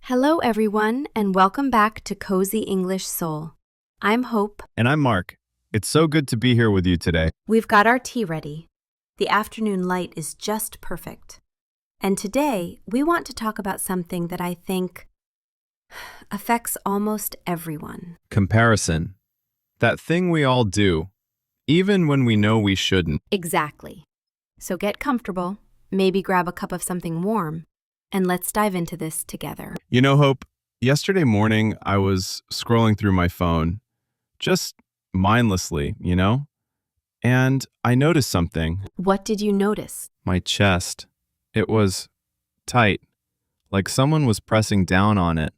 Hello, everyone, and welcome back to Cozy English Soul. I'm Hope. And I'm Mark. It's so good to be here with you today. We've got our tea ready. The afternoon light is just perfect. And today, we want to talk about something that I think affects almost everyone. Comparison. That thing we all do, even when we know we shouldn't. Exactly. So get comfortable, maybe grab a cup of something warm, and let's dive into this together. You know, Hope, yesterday morning I was scrolling through my phone, just mindlessly, and I noticed something. What did you notice? My chest. It was tight, like someone was pressing down on it,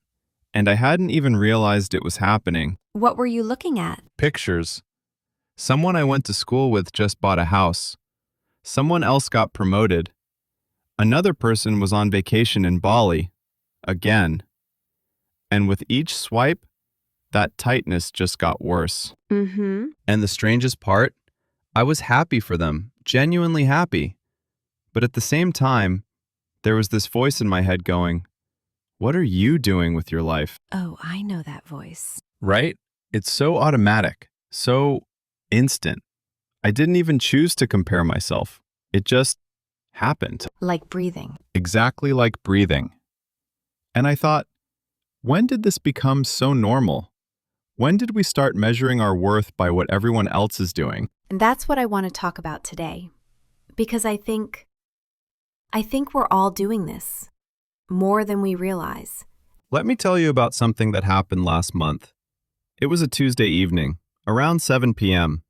and I hadn't even realized it was happening. What were you looking at? Pictures. Someone I went to school with just bought a house. Someone else got promoted. Another person was on vacation in Bali, again. And with each swipe, that tightness just got worse. Mm-hmm. And the strangest part, I was happy for them, genuinely happy. But at the same time, there was this voice in my head going, "What are you doing with your life?" Oh, I know that voice. Right? It's so automatic, so instant. I didn't even choose to compare myself. It just happened. Like breathing. Exactly like breathing. And I thought, when did this become so normal? When did we start measuring our worth by what everyone else is doing? And that's what I want to talk about today. Because I think we're all doing this, more than we realize. Let me tell you about something that happened last month. It was a Tuesday evening, around 7 p.m.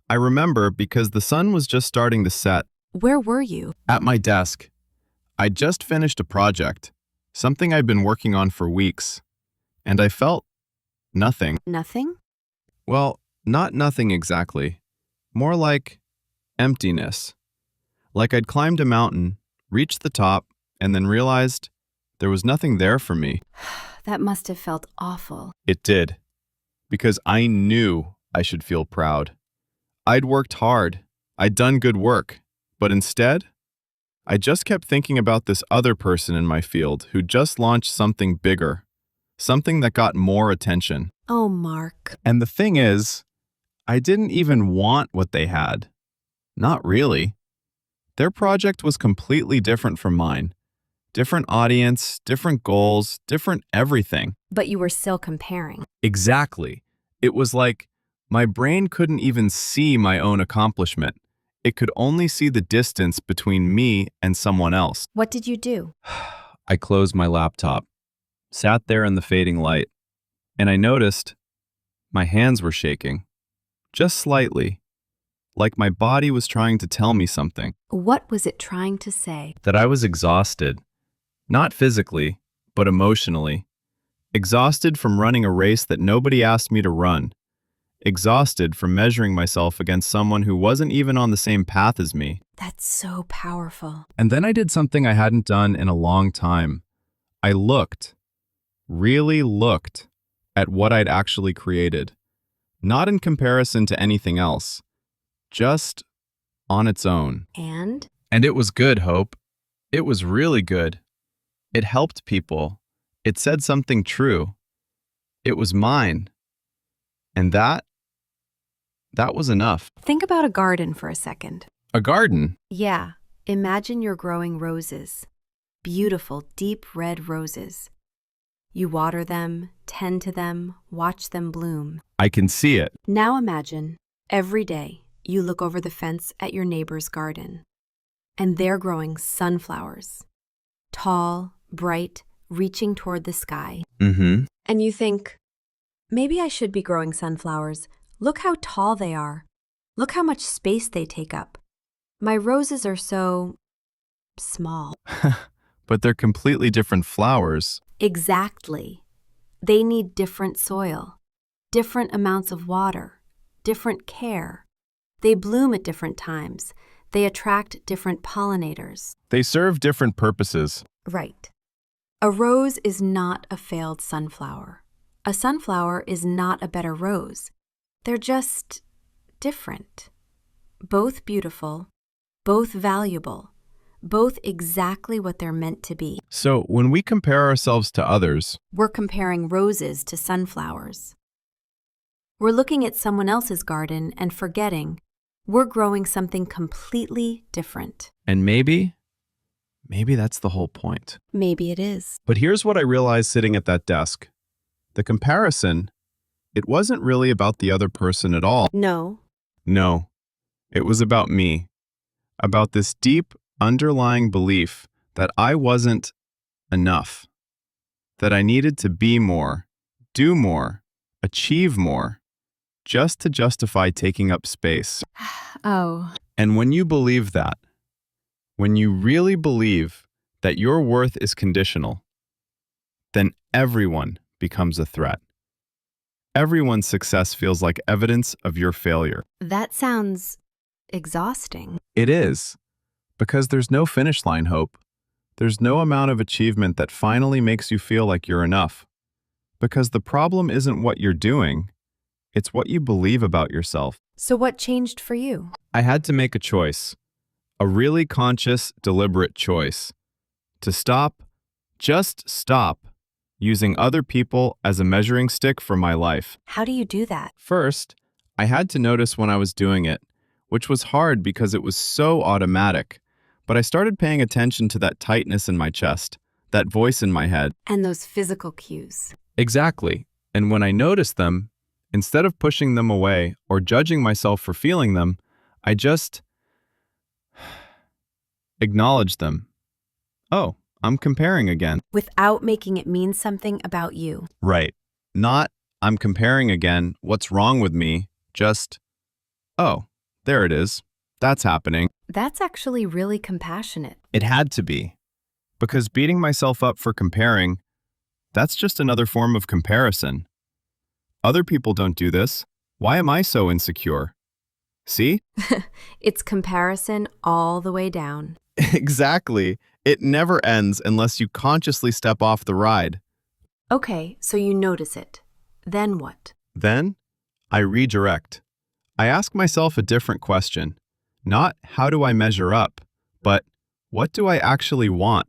I remember because the sun was just starting to set. Where were you? At my desk. I'd just finished a project, something I'd been working on for weeks, and I felt nothing. Nothing? Well, not nothing exactly. More like emptiness. Like I'd climbed a mountain, reached the top, and then realized there was nothing there for me. That must have felt awful. It did. Because I knew I should feel proud. I'd worked hard. I'd done good work. But instead, I just kept thinking about this other person in my field who just launched something bigger, something that got more attention. Oh, Mark. And the thing is, I didn't even want what they had. Not really. Their project was completely different from mine. Different audience, different goals, different everything. But you were still comparing. Exactly. It was like my brain couldn't even see my own accomplishment. It could only see the distance between me and someone else. What did you do? I closed my laptop, sat there in the fading light, and I noticed my hands were shaking, just slightly, like my body was trying to tell me something. What was it trying to say? That I was exhausted, not physically, but emotionally. Exhausted from running a race that nobody asked me to run. Exhausted from measuring myself against someone who wasn't even on the same path as me. That's so powerful. And then I did something I hadn't done in a long time. I looked, really looked, at what I'd actually created. Not in comparison to anything else, just on its own. And? And it was good, Hope. It was really good. It helped people. It said something true. It was mine. And that was enough. Think about a garden for a second. A garden? Yeah. Imagine you're growing roses. Beautiful, deep red roses. You water them, tend to them, watch them bloom. I can see it. Now imagine, every day, you look over the fence at your neighbor's garden. And they're growing sunflowers. Tall, bright, reaching toward the sky. Mm-hmm. And you think, maybe I should be growing sunflowers. Look how tall they are. Look how much space they take up. My roses are so small. But they're completely different flowers. Exactly. They need different soil, different amounts of water, different care. They bloom at different times. They attract different pollinators. They serve different purposes. Right. A rose is not a failed sunflower. A sunflower is not a better rose. They're just different. Both beautiful, both valuable, both exactly what they're meant to be. So when we compare ourselves to others, We're comparing roses to sunflowers. We're looking at someone else's garden and forgetting we're growing something completely different. and maybe that's the whole point. Maybe it is. But here's what I realized sitting at that desk. The comparison, it wasn't really about the other person at all. No. No, it was about me. About this deep, underlying belief that I wasn't enough. That I needed to be more, do more, achieve more, just to justify taking up space. Oh. And when you believe that, when you really believe that your worth is conditional, then everyone becomes a threat. Everyone's success feels like evidence of your failure. That sounds exhausting. It is, because there's no finish line hope. There's no amount of achievement that finally makes you feel like you're enough. Because the problem isn't what you're doing, it's what you believe about yourself. So what changed for you? I had to make a choice, a really conscious, deliberate choice, to stop, just stop, using other people as a measuring stick for my life. How do you do that? First, I had to notice when I was doing it, which was hard because it was so automatic. But I started paying attention to that tightness in my chest, that voice in my head. And those physical cues. Exactly. And when I noticed them, instead of pushing them away or judging myself for feeling them, I just acknowledged them. Oh, I'm comparing again. Without making it mean something about you. Right. Not, I'm comparing again, what's wrong with me? Just, oh, there it is. That's happening. That's actually really compassionate. It had to be. Because beating myself up for comparing, that's just another form of comparison. Other people don't do this. Why am I so insecure? See? It's comparison all the way down. Exactly. It never ends unless you consciously step off the ride. Okay, so you notice it. Then what? Then, I redirect. I ask myself a different question. Not how do I measure up, but what do I actually want?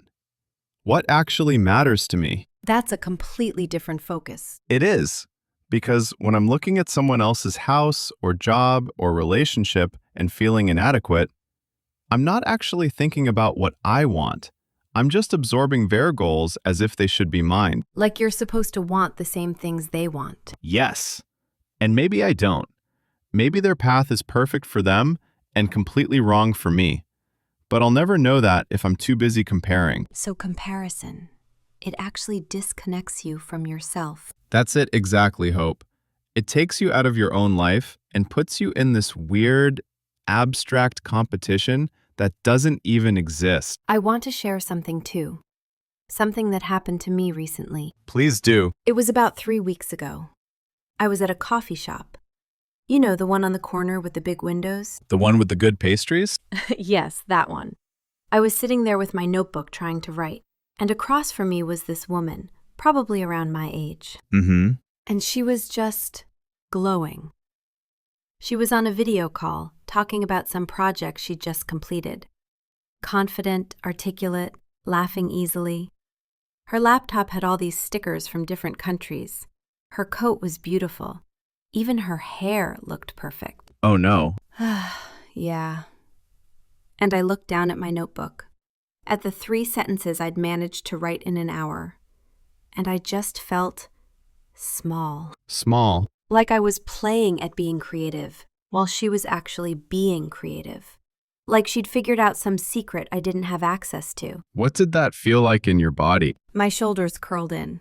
What actually matters to me? That's a completely different focus. It is. Because when I'm looking at someone else's house or job or relationship and feeling inadequate, I'm not actually thinking about what I want. I'm just absorbing their goals as if they should be mine. Like you're supposed to want the same things they want. Yes. And maybe I don't. Maybe their path is perfect for them and completely wrong for me. But I'll never know that if I'm too busy comparing. So comparison, it actually disconnects you from yourself. That's it exactly, Hope. It takes you out of your own life and puts you in this weird, abstract competition that doesn't even exist. I want to share something too. Something that happened to me recently. Please do. It was about 3 weeks ago. I was at a coffee shop. You know, the one on the corner with the big windows? The one with the good pastries? Yes, that one. I was sitting there with my notebook trying to write, and across from me was this woman, probably around my age. Mm-hmm. And she was just glowing. She was on a video call, talking about some project she'd just completed. Confident, articulate, laughing easily. Her laptop had all these stickers from different countries. Her coat was beautiful. Even her hair looked perfect. Oh no. Yeah. And I looked down at my notebook, at the 3 sentences I'd managed to write in an hour, and I just felt small. Small. Like I was playing at being creative, while she was actually being creative. Like she'd figured out some secret I didn't have access to. What did that feel like in your body? My shoulders curled in.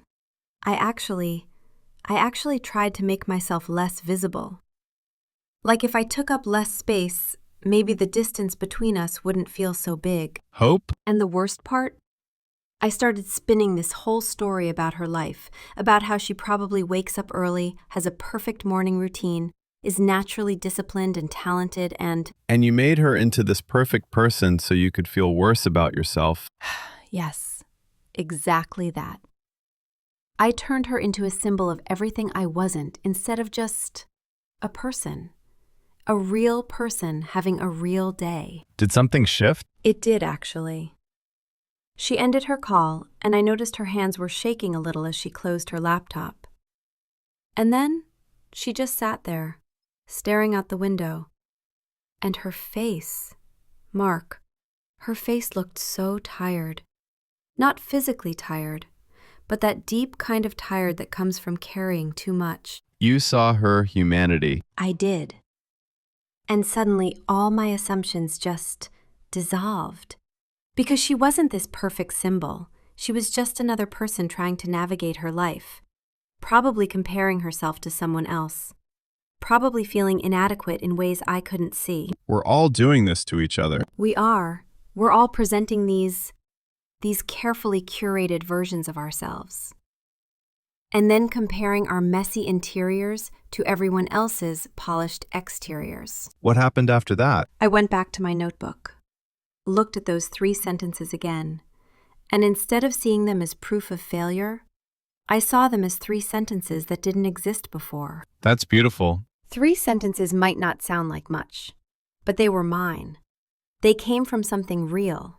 I actually tried to make myself less visible. Like if I took up less space, maybe the distance between us wouldn't feel so big. Hope? And the worst part? I started spinning this whole story about her life, about how she probably wakes up early, has a perfect morning routine, is naturally disciplined and talented, and you made her into this perfect person so you could feel worse about yourself. yes, exactly that. I turned her into a symbol of everything I wasn't instead of just a person. A real person having a real day. Did something shift? It did, actually. She ended her call, and I noticed her hands were shaking a little as she closed her laptop. And then she just sat there, staring out the window. And her face, Mark, her face looked so tired. Not physically tired, but that deep kind of tired that comes from carrying too much. You saw her humanity. I did. And suddenly all my assumptions just dissolved. Because she wasn't this perfect symbol. She was just another person trying to navigate her life, probably comparing herself to someone else, probably feeling inadequate in ways I couldn't see. We're all doing this to each other. We are. We're all presenting these carefully curated versions of ourselves. And then comparing our messy interiors to everyone else's polished exteriors. What happened after that? I went back to my notebook, looked at those 3 sentences again, and instead of seeing them as proof of failure, I saw them as 3 sentences that didn't exist before. That's beautiful. 3 sentences might not sound like much, but they were mine. They came from something real.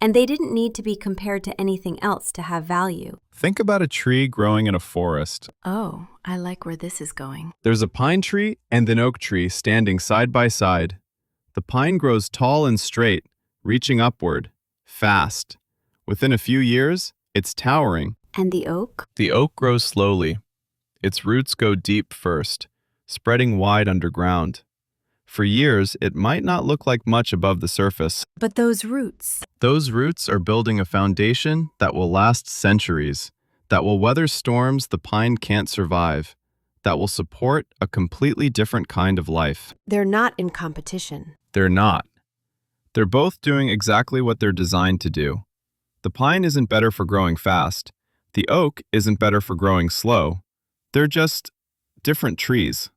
And they didn't need to be compared to anything else to have value. Think about a tree growing in a forest. Oh, I like where this is going. There's a pine tree and an oak tree standing side by side. The pine grows tall and straight, reaching upward, fast. Within a few years, it's towering. And the oak? The oak grows slowly. Its roots go deep first, spreading wide underground. For years, it might not look like much above the surface. But those roots are building a foundation that will last centuries, that will weather storms the pine can't survive, that will support a completely different kind of life. They're not in competition. They're not. They're both doing exactly what they're designed to do. The pine isn't better for growing fast. The oak isn't better for growing slow. They're just different trees.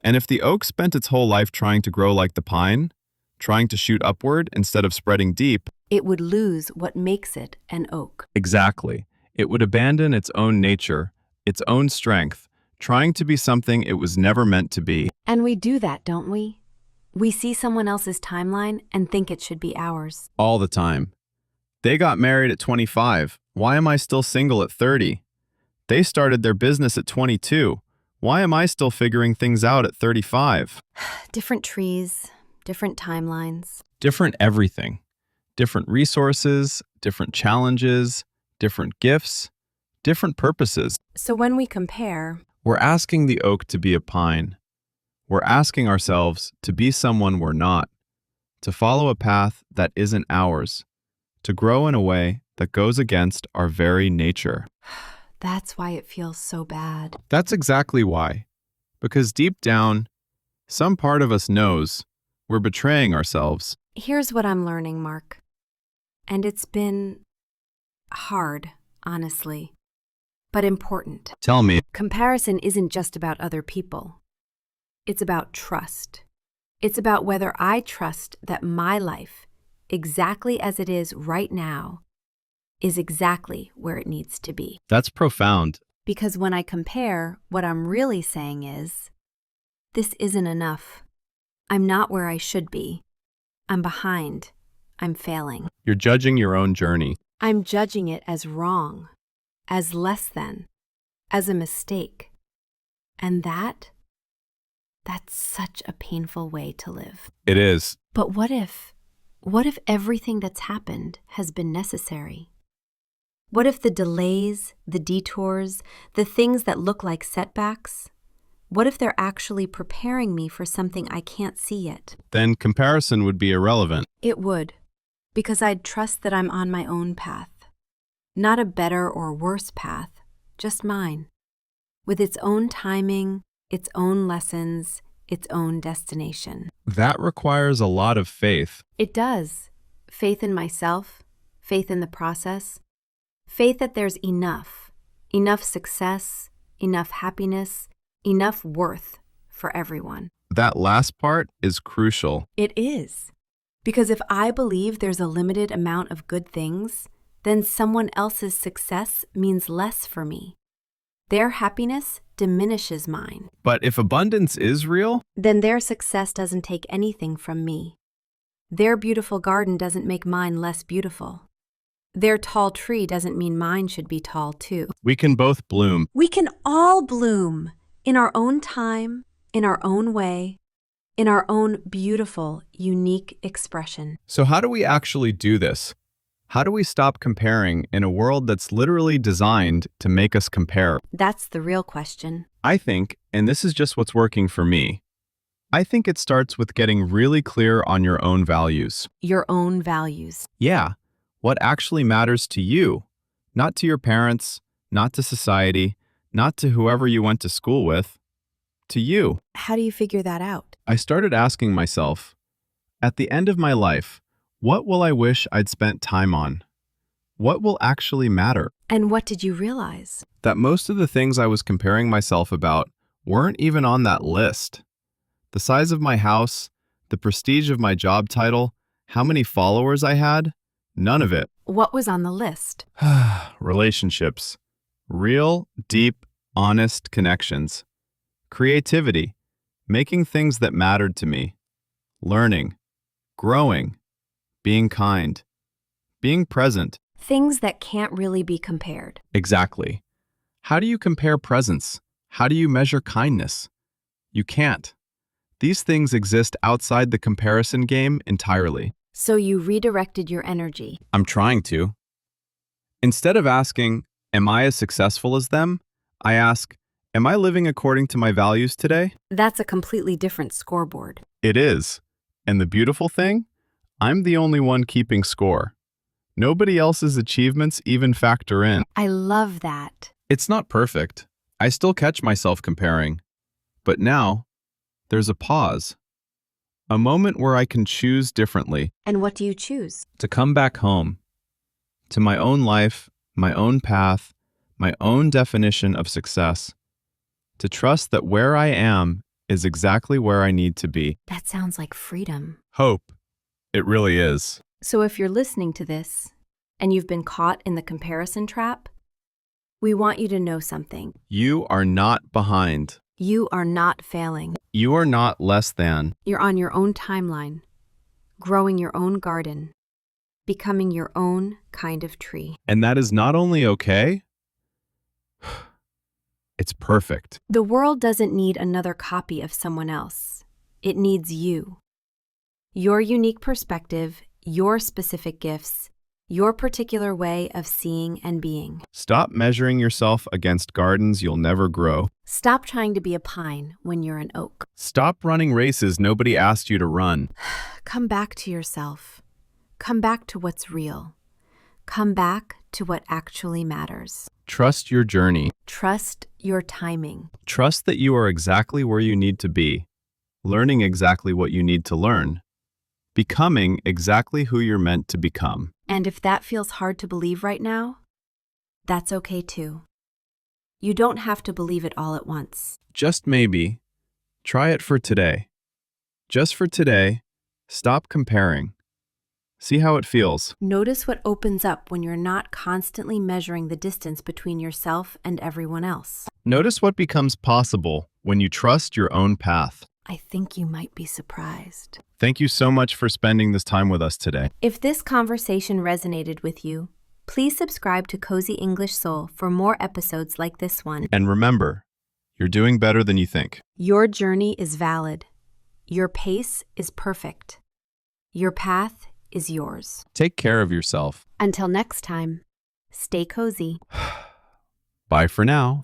And if the oak spent its whole life trying to grow like the pine, trying to shoot upward instead of spreading deep, it would lose what makes it an oak. Exactly. It would abandon its own nature, its own strength, trying to be something it was never meant to be. And we do that, don't we? We see someone else's timeline and think it should be ours. All the time. They got married at 25. Why am I still single at 30? They started their business at 22. Why am I still figuring things out at 35? Different trees, different timelines. Different everything. Different resources, different challenges, different gifts, different purposes. So when we compare, We're asking the oak to be a pine. We're asking ourselves to be someone we're not, to follow a path that isn't ours, to grow in a way that goes against our very nature. that's why it feels so bad. That's exactly why. Because deep down, some part of us knows we're betraying ourselves. Here's what I'm learning, Mark. And it's been hard, honestly, but important. Tell me. Comparison isn't just about other people. It's about trust. It's about whether I trust that my life, exactly as it is right now, is exactly where it needs to be. That's profound. Because when I compare, what I'm really saying is, this isn't enough. I'm not where I should be. I'm behind. I'm failing. You're judging your own journey. I'm judging it as wrong, as less than, as a mistake. And that's such a painful way to live. It is. But what if everything that's happened has been necessary? What if the delays, the detours, the things that look like setbacks, what if they're actually preparing me for something I can't see yet? Then comparison would be irrelevant. It would, because I'd trust that I'm on my own path. Not a better or worse path, just mine. With its own timing, its own lessons, its own destination. That requires a lot of faith. It does. Faith in myself, faith in the process, faith that there's enough success, enough happiness, enough worth for everyone. That last part is crucial. It is. Because if I believe there's a limited amount of good things, then someone else's success means less for me. Their happiness diminishes mine. But if abundance is real, Then their success doesn't take anything from me. Their beautiful garden doesn't make mine less beautiful. Their tall tree doesn't mean mine should be tall too. we can both bloom. We can all bloom in our own time, in our own way, in our own beautiful, unique expression. So how do we actually do this? How do we stop comparing in a world that's literally designed to make us compare? That's the real question. I think, and this is just what's working for me, I think it starts with getting really clear on your own values. Your own values. Yeah, what actually matters to you, not to your parents, not to society, not to whoever you went to school with, to you. How do you figure that out? I started asking myself, at the end of my life, what will I wish I'd spent time on? What will actually matter? And what did you realize? That most of the things I was comparing myself about weren't even on that list. The size of my house, the prestige of my job title, how many followers I had, none of it. What was on the list? Relationships. Real, deep, honest connections. Creativity. Making things that mattered to me. Learning. Growing. Being kind. Being present. Things that can't really be compared. Exactly. How do you compare presence? How do you measure kindness? You can't. These things exist outside the comparison game entirely. So you redirected your energy. I'm trying to. Instead of asking, am I as successful as them? I ask, am I living according to my values today? That's a completely different scoreboard. It is. And the beautiful thing? I'm the only one keeping score. Nobody else's achievements even factor in. I love that. It's not perfect. I still catch myself comparing. But now, there's a pause. A moment where I can choose differently. And what do you choose? To come back home. To my own life, my own path, my own definition of success. To trust that where I am is exactly where I need to be. That sounds like freedom. Hope. It really is. So if you're listening to this and you've been caught in the comparison trap, we want you to know something. You are not behind. You are not failing. You are not less than. You're on your own timeline, growing your own garden, becoming your own kind of tree. And that is not only okay, it's perfect. The world doesn't need another copy of someone else. It needs you. Your unique perspective, your specific gifts, your particular way of seeing and being. Stop measuring yourself against gardens you'll never grow. Stop trying to be a pine when you're an oak. Stop running races nobody asked you to run. Come back to yourself. Come back to what's real. Come back to what actually matters. Trust your journey. Trust your timing. Trust that you are exactly where you need to be, learning exactly what you need to learn, becoming exactly who you're meant to become. And if that feels hard to believe right now, that's okay too. You don't have to believe it all at once. Just maybe, try it for today. Just for today, stop comparing. See how it feels. Notice what opens up when you're not constantly measuring the distance between yourself and everyone else. Notice what becomes possible when you trust your own path. I think you might be surprised. Thank you so much for spending this time with us today. If this conversation resonated with you, please subscribe to Cozy English Soul for more episodes like this one. And remember, you're doing better than you think. Your journey is valid. Your pace is perfect. Your path is yours. Take care of yourself. Until next time, stay cozy. Bye for now.